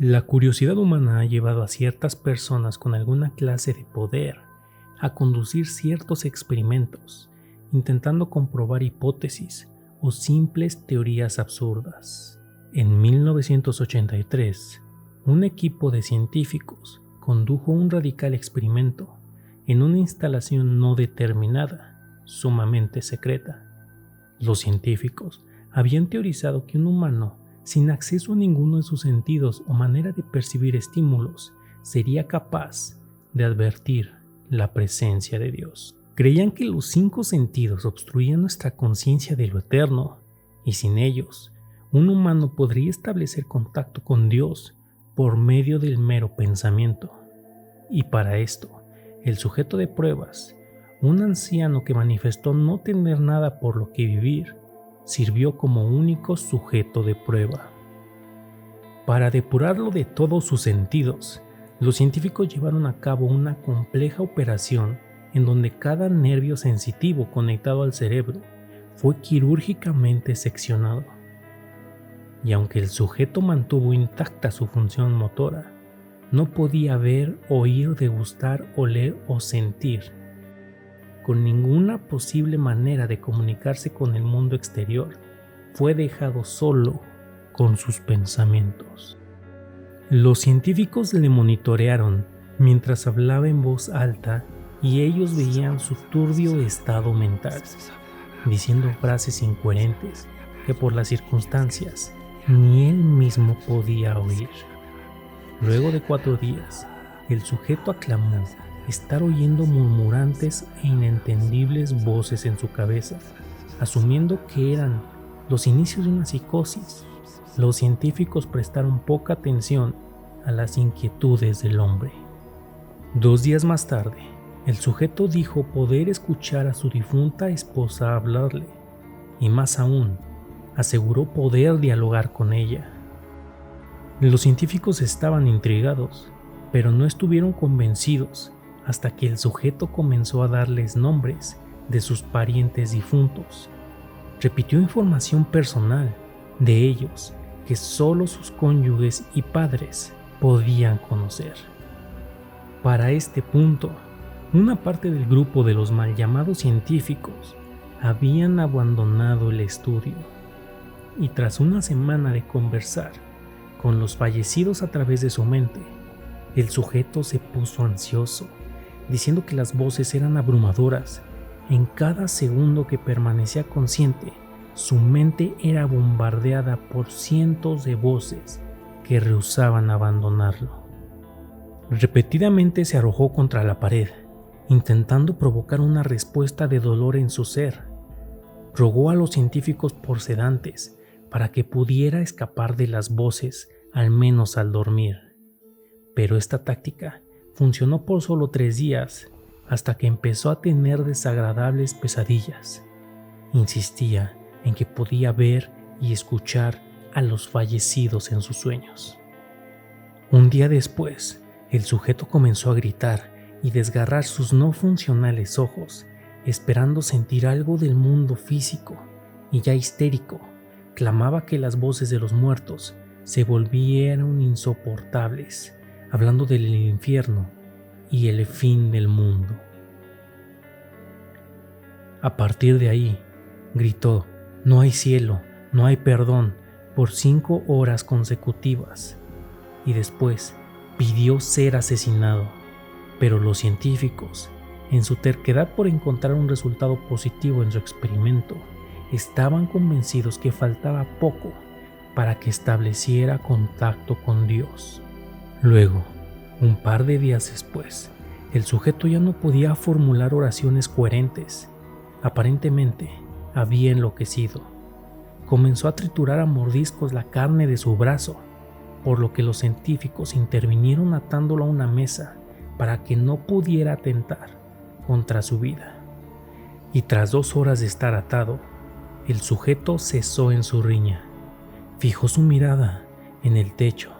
La curiosidad humana ha llevado a ciertas personas con alguna clase de poder a conducir ciertos experimentos, intentando comprobar hipótesis o simples teorías absurdas. En 1983, un equipo de científicos condujo un radical experimento en una instalación no determinada, sumamente secreta. Los científicos habían teorizado que un humano, sin acceso a ninguno de sus sentidos o manera de percibir estímulos, sería capaz de advertir la presencia de Dios. Creían que los 5 sentidos obstruían nuestra conciencia de lo eterno, y sin ellos, un humano podría establecer contacto con Dios por medio del mero pensamiento. Y para esto, el sujeto de pruebas, un anciano que manifestó no tener nada por lo que vivir, sirvió como único sujeto de prueba. Para depurarlo de todos sus sentidos, los científicos llevaron a cabo una compleja operación en donde cada nervio sensitivo conectado al cerebro fue quirúrgicamente seccionado. Y aunque el sujeto mantuvo intacta su función motora, no podía ver, oír, degustar, oler o sentir, con ninguna posible manera de comunicarse con el mundo exterior. Fue dejado solo con sus pensamientos. Los científicos le monitorearon mientras hablaba en voz alta y ellos veían su turbio estado mental, diciendo frases incoherentes que por las circunstancias ni él mismo podía oír. Luego de 4 días, el sujeto aclamó estar oyendo murmurantes e inentendibles voces en su cabeza, asumiendo que eran los inicios de una psicosis. Los científicos prestaron poca atención a las inquietudes del hombre. 2 días más tarde, el sujeto dijo poder escuchar a su difunta esposa hablarle, y más aún, aseguró poder dialogar con ella. Los científicos estaban intrigados, pero no estuvieron convencidos hasta que el sujeto comenzó a darles nombres de sus parientes difuntos. Repitió información personal de ellos que solo sus cónyuges y padres podían conocer. Para este punto, una parte del grupo de los mal llamados científicos habían abandonado el estudio, y tras una semana de conversar con los fallecidos a través de su mente, el sujeto se puso ansioso, diciendo que las voces eran abrumadoras. En cada segundo que permanecía consciente, su mente era bombardeada por cientos de voces que rehusaban abandonarlo. Repetidamente se arrojó contra la pared, intentando provocar una respuesta de dolor en su ser. Rogó a los científicos por sedantes para que pudiera escapar de las voces, al menos al dormir. Pero esta táctica funcionó por solo 3 días, hasta que empezó a tener desagradables pesadillas. Insistía en que podía ver y escuchar a los fallecidos en sus sueños. Un día después, el sujeto comenzó a gritar y desgarrar sus no funcionales ojos, esperando sentir algo del mundo físico, y ya histérico, clamaba que las voces de los muertos se volvieron insoportables, hablando del infierno y el fin del mundo. A partir de ahí, gritó: "No hay cielo, no hay perdón", por 5 horas consecutivas, y después pidió ser asesinado. Pero los científicos, en su terquedad por encontrar un resultado positivo en su experimento, estaban convencidos que faltaba poco para que estableciera contacto con Dios. Luego, un par de días después, el sujeto ya no podía formular oraciones coherentes. Aparentemente, había enloquecido. Comenzó a triturar a mordiscos la carne de su brazo, por lo que los científicos intervinieron atándolo a una mesa para que no pudiera atentar contra su vida. Y tras 2 horas de estar atado, el sujeto cesó en su riña. Fijó su mirada en el techo,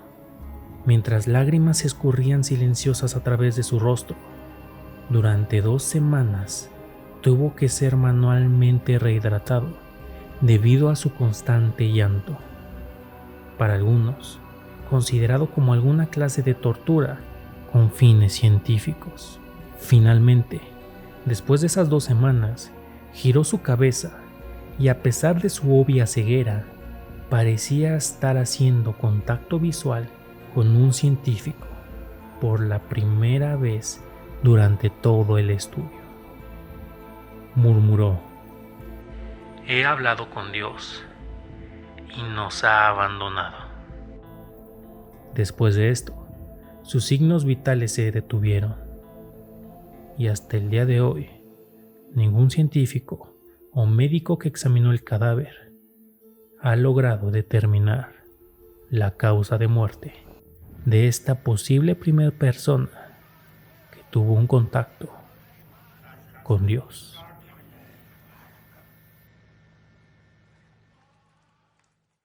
mientras lágrimas escurrían silenciosas a través de su rostro. Durante 2 semanas tuvo que ser manualmente rehidratado debido a su constante llanto. Para algunos, considerado como alguna clase de tortura con fines científicos. Finalmente, después de esas 2 semanas, giró su cabeza y, a pesar de su obvia ceguera, parecía estar haciendo contacto visual con un científico por la primera vez durante todo el estudio. Murmuró: «He hablado con Dios y nos ha abandonado». Después de esto, sus signos vitales se detuvieron y hasta el día de hoy, ningún científico o médico que examinó el cadáver ha logrado determinar la causa de muerte de esta posible primera persona que tuvo un contacto con Dios.